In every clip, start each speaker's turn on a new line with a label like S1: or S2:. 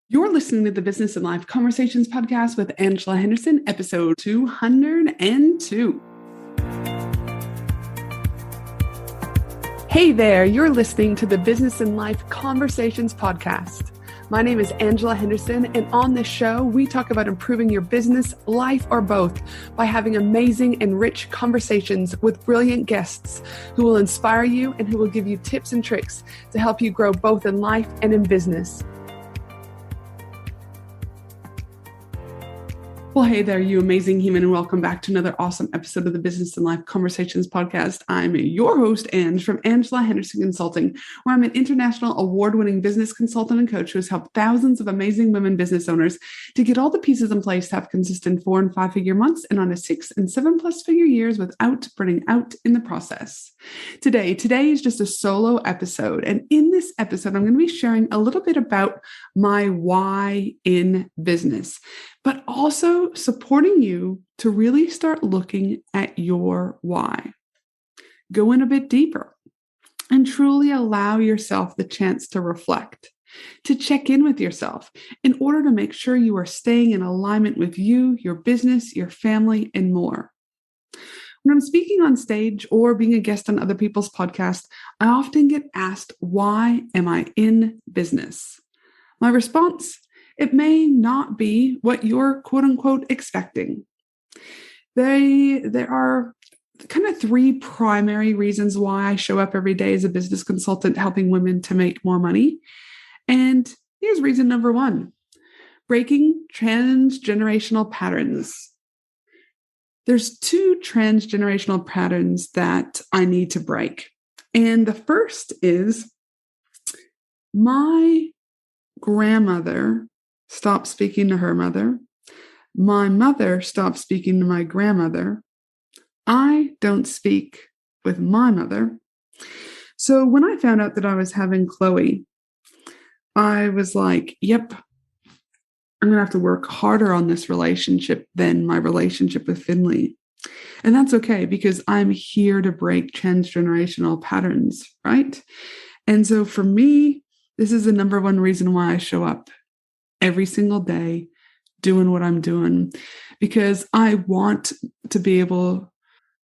S1: You're listening to the Business and Life Conversations podcast with Angela Henderson, episode 202. Hey there, you're listening to the Business and Life Conversations podcast. My name is Angela Henderson, and on this show, we talk about improving your business, life, or both by having amazing and rich conversations with brilliant guests who will inspire you and who will give you tips and tricks to help you grow both in life and in business. Well, hey there, you amazing human, and welcome back to another awesome episode of the Business and Life Conversations podcast. I'm your host, Ange, from Angela Henderson Consulting, where I'm an international award-winning business consultant and coach who has helped thousands of amazing women business owners to get all the pieces in place to have consistent 4- and 5-figure months and on to 6- and 7+ figure years without burning out in the process. Today is just a solo episode, and in this episode, I'm going to be sharing a little bit about my why in business, but also supporting you to really start looking at your why. Go in a bit deeper and truly allow yourself the chance to reflect, to check in with yourself in order to make sure you are staying in alignment with you, your business, your family, and more. When I'm speaking on stage or being a guest on other people's podcasts, I often get asked, why am I in business? My response: it may not be what you're quote unquote expecting. There are kind of 3 primary reasons why I show up every day as a business consultant helping women to make more money. And here's reason number 1: breaking transgenerational patterns. There's 2 transgenerational patterns that I need to break. And the first is my grandmother stopped speaking to her mother. My mother stopped speaking to my grandmother. I don't speak with my mother. So when I found out that I was having Chloe, I was like, yep, I'm going to have to work harder on this relationship than my relationship with Finley. And that's okay, because I'm here to break transgenerational patterns, right? And so for me, this is the number 1 reason why I show up every single day doing what I'm doing, because I want to be able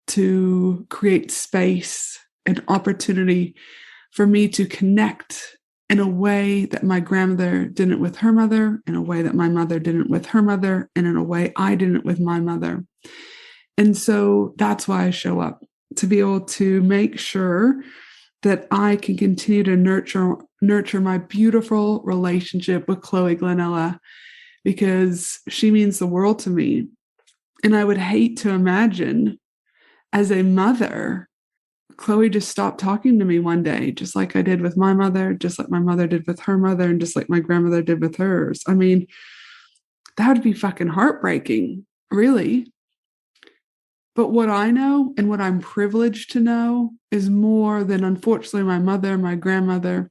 S1: to create space and opportunity for me to connect in a way that my grandmother didn't with her mother, in a way that my mother didn't with her mother, and in a way I didn't with my mother. And so that's why I show up, to be able to make sure that I can continue to nurture my beautiful relationship with Chloe Glenella, because she means the world to me. And I would hate to imagine, as a mother, Chloe just stopped talking to me one day, just like I did with my mother, just like my mother did with her mother, and just like my grandmother did with hers. I mean, that would be fucking heartbreaking, really. But what I know and what I'm privileged to know is more than, unfortunately, my mother, my grandmother,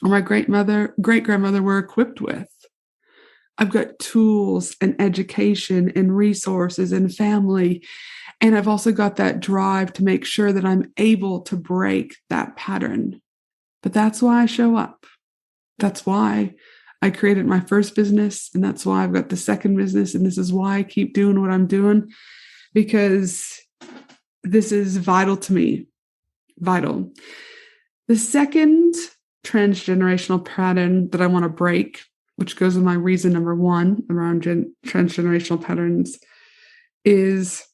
S1: or my great-grandmother were equipped with. I've got tools and education and resources and family. And I've also got that drive to make sure that I'm able to break that pattern. But that's why I show up. That's why I created my first business. And that's why I've got the second business. And this is why I keep doing what I'm doing, because this is vital to me. Vital. The second transgenerational pattern that I want to break, which goes with my reason number 1 around transgenerational patterns, is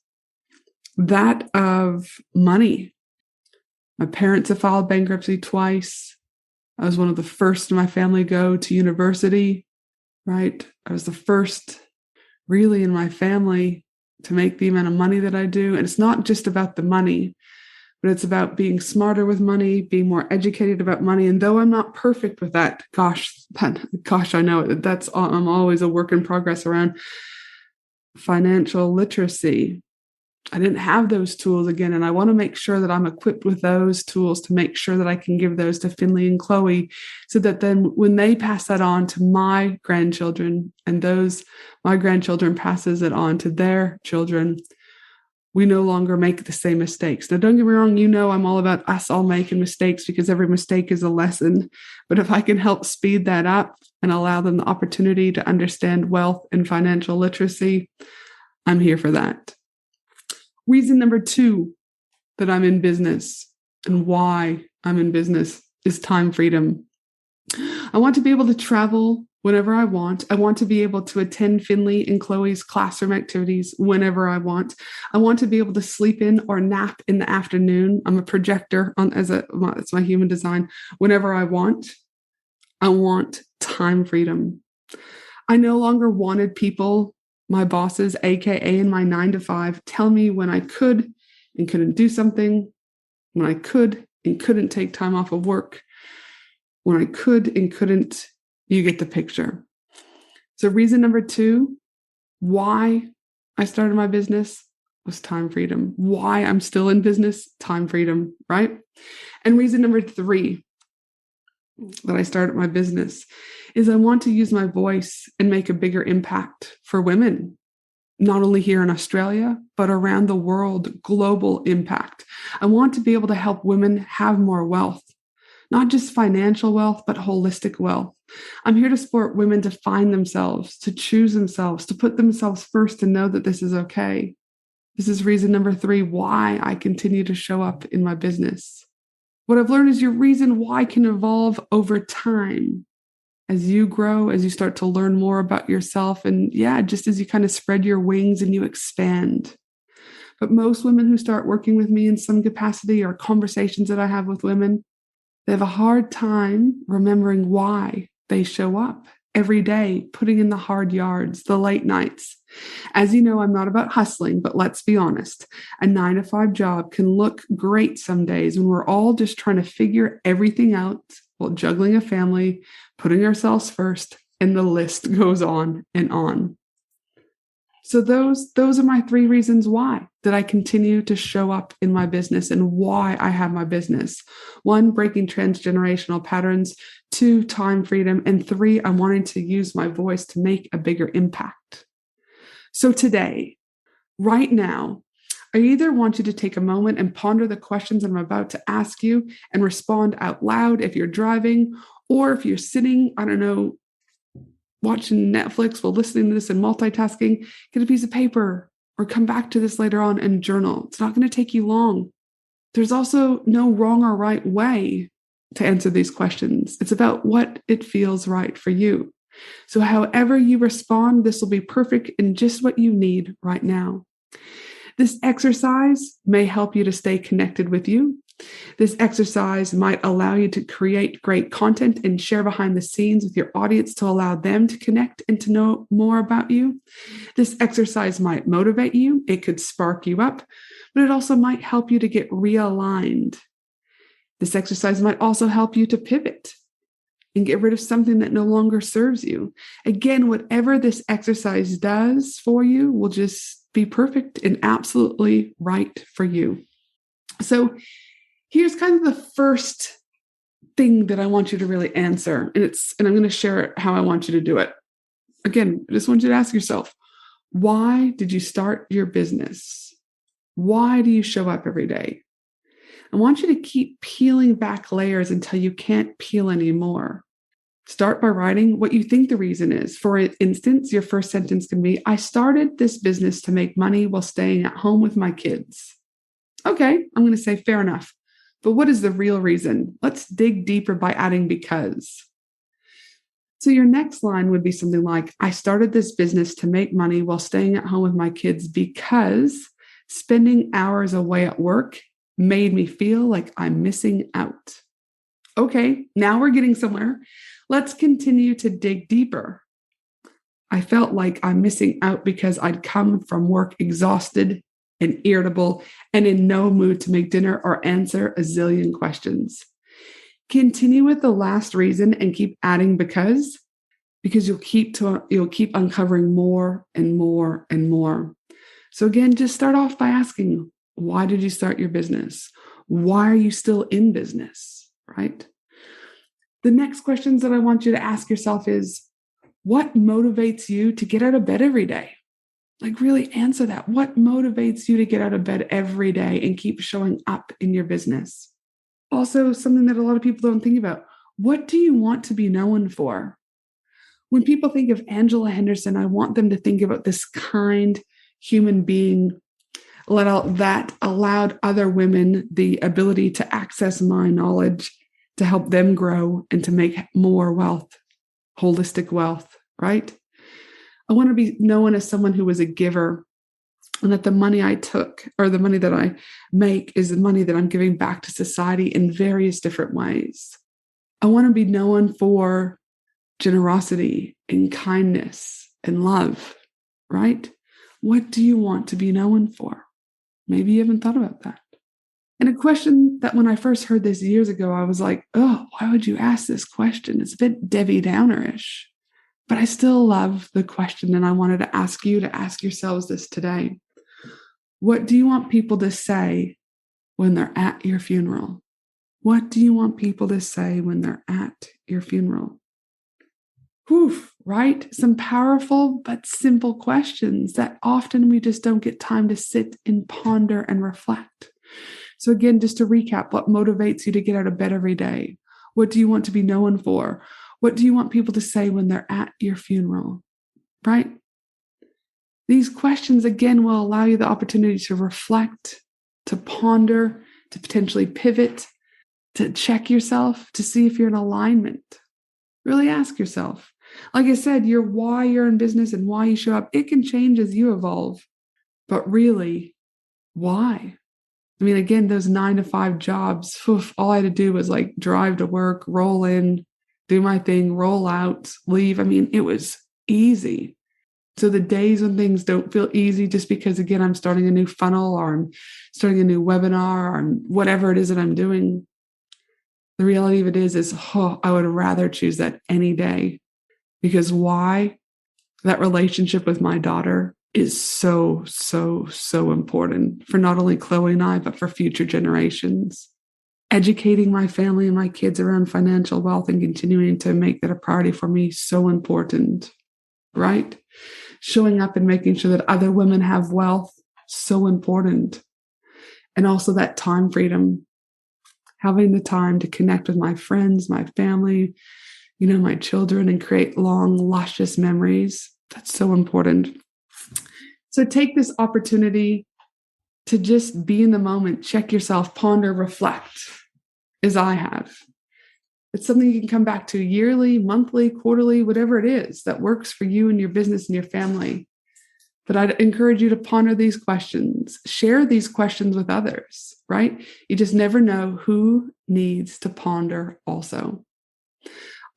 S1: that of money. My parents have filed bankruptcy twice. I was one of the first in my family to go to university, right? I was the first really in my family to make the amount of money that I do. And it's not just about the money, but it's about being smarter with money, being more educated about money. And though I'm not perfect with that, gosh, I know it. I'm always a work in progress around financial literacy. I didn't have those tools again, and I want to make sure that I'm equipped with those tools to make sure that I can give those to Finley and Chloe, so that then when they pass that on to my grandchildren, and my grandchildren passes it on to their children, We no longer make the same mistakes. Now, don't get me wrong, I'm all about us all making mistakes because every mistake is a lesson. But if I can help speed that up and allow them the opportunity to understand wealth and financial literacy, I'm here for that. Reason number 2 that I'm in business and why I'm in business is time freedom. I want to be able to travel whenever I want. I want to be able to attend Finley and Chloe's classroom activities whenever I want. I want to be able to sleep in or nap in the afternoon. I'm a projector it's my human design. Whenever I want time freedom. I no longer wanted people, my bosses, AKA in my 9-to-5, tell me when I could and couldn't do something, when I could and couldn't take time off of work, when I could and couldn't. You get the picture. So reason number 2, why I started my business was time freedom. Why I'm still in business, time freedom, right? And reason number 3 that I started my business is I want to use my voice and make a bigger impact for women, not only here in Australia, but around the world, global impact. I want to be able to help women have more wealth, not just financial wealth, but holistic wealth. I'm here to support women to find themselves, to choose themselves, to put themselves first, to know that this is okay. This is reason number 3 why I continue to show up in my business. What I've learned is your reason why can evolve over time as you grow, as you start to learn more about yourself, and just as you kind of spread your wings and you expand. But most women who start working with me in some capacity, or conversations that I have with women, they have a hard time remembering why they show up every day, putting in the hard yards, the late nights. As you know, I'm not about hustling, but let's be honest. A 9-to-5 job can look great some days when we're all just trying to figure everything out while juggling a family, putting ourselves first, and the list goes on and on. So those are my 3 reasons why that I continue to show up in my business and why I have my business. 1, breaking transgenerational patterns. 2, time freedom. And 3, I'm wanting to use my voice to make a bigger impact. So today, right now, I either want you to take a moment and ponder the questions I'm about to ask you and respond out loud if you're driving, or if you're sitting, watching Netflix while listening to this and multitasking, get a piece of paper or come back to this later on and journal. It's not going to take you long. There's also no wrong or right way to answer these questions. It's about what it feels right for you. So however you respond, this will be perfect and just what you need right now. This exercise may help you to stay connected with you. This exercise might allow you to create great content and share behind the scenes with your audience to allow them to connect and to know more about you. This exercise might motivate you. It could spark you up, but it also might help you to get realigned. This exercise might also help you to pivot and get rid of something that no longer serves you. Again, whatever this exercise does for you will just be perfect and absolutely right for you. So here's kind of the first thing that I want you to really answer. And I'm going to share how I want you to do it. Again, I just want you to ask yourself, why did you start your business? Why do you show up every day? I want you to keep peeling back layers until you can't peel anymore. Start by writing what you think the reason is. For instance, your first sentence can be, I started this business to make money while staying at home with my kids. Okay, I'm going to say fair enough. But what is the real reason? Let's dig deeper by adding because. So your next line would be something like, I started this business to make money while staying at home with my kids because spending hours away at work made me feel like I'm missing out. Okay, now we're getting somewhere. Let's continue to dig deeper. I felt like I'm missing out because I'd come from work exhausted and irritable and in no mood to make dinner or answer a zillion questions. Continue with the last reason and keep adding because you'll keep uncovering more and more and more. So again, just start off by asking, why did you start your business? Why are you still in business, right? The next questions that I want you to ask yourself is, what motivates you to get out of bed every day? Like, really answer that. What motivates you to get out of bed every day and keep showing up in your business? Also, something that a lot of people don't think about. What do you want to be known for? When people think of Angela Henderson, I want them to think about this kind human being that allowed other women the ability to access my knowledge, to help them grow and to make more wealth, holistic wealth, right? I want to be known as someone who was a giver, and that the money I took or the money that I make is the money that I'm giving back to society in various different ways. I want to be known for generosity and kindness and love, right? What do you want to be known for? Maybe you haven't thought about that. And a question that when I first heard this years ago, I was like, oh, why would you ask this question? It's a bit Debbie Downer-ish. But I still love the question, and I wanted to ask you to ask yourselves this today. What do you want people to say when they're at your funeral? What do you want people to say when they're at your funeral? Whew, right? Some powerful but simple questions that often we just don't get time to sit and ponder and reflect. So again, just to recap, what motivates you to get out of bed every day? What do you want to be known for? What do you want people to say when they're at your funeral, right? These questions, again, will allow you the opportunity to reflect, to ponder, to potentially pivot, to check yourself, to see if you're in alignment. Really ask yourself. Like I said, your why you're in business and why you show up, it can change as you evolve. But really, why? I mean, again, those 9-to-5 jobs, all I had to do was like drive to work, roll in, do my thing, roll out, leave. I mean, it was easy. So the days when things don't feel easy just because, again, I'm starting a new funnel or I'm starting a new webinar or whatever it is that I'm doing, the reality of it is I would rather choose that any day. Because why? That relationship with my daughter is so, so, so important for not only Chloe and I, but for future generations. Educating my family and my kids around financial wealth and continuing to make that a priority for me, so important, right? Showing up and making sure that other women have wealth, so important. And also that time freedom, having the time to connect with my friends, my family, my children, and create long, luscious memories. That's so important. So take this opportunity to just be in the moment, check yourself, ponder, reflect, as I have. It's something you can come back to yearly, monthly, quarterly, whatever it is that works for you and your business and your family. But I'd encourage you to ponder these questions, share these questions with others, right? You just never know who needs to ponder also.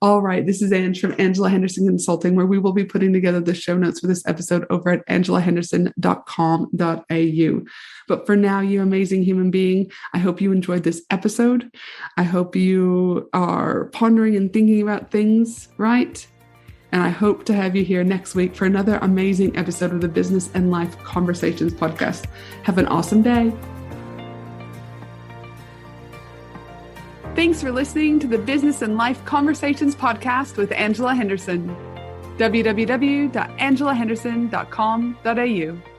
S1: All right, this is Ange from Angela Henderson Consulting, where we will be putting together the show notes for this episode over at angelahenderson.com.au. But for now, you amazing human being, I hope you enjoyed this episode. I hope you are pondering and thinking about things, right? And I hope to have you here next week for another amazing episode of the Business and Life Conversations podcast. Have an awesome day. Thanks for listening to the Business and Life Conversations podcast with Angela Henderson. www.angelahenderson.com.au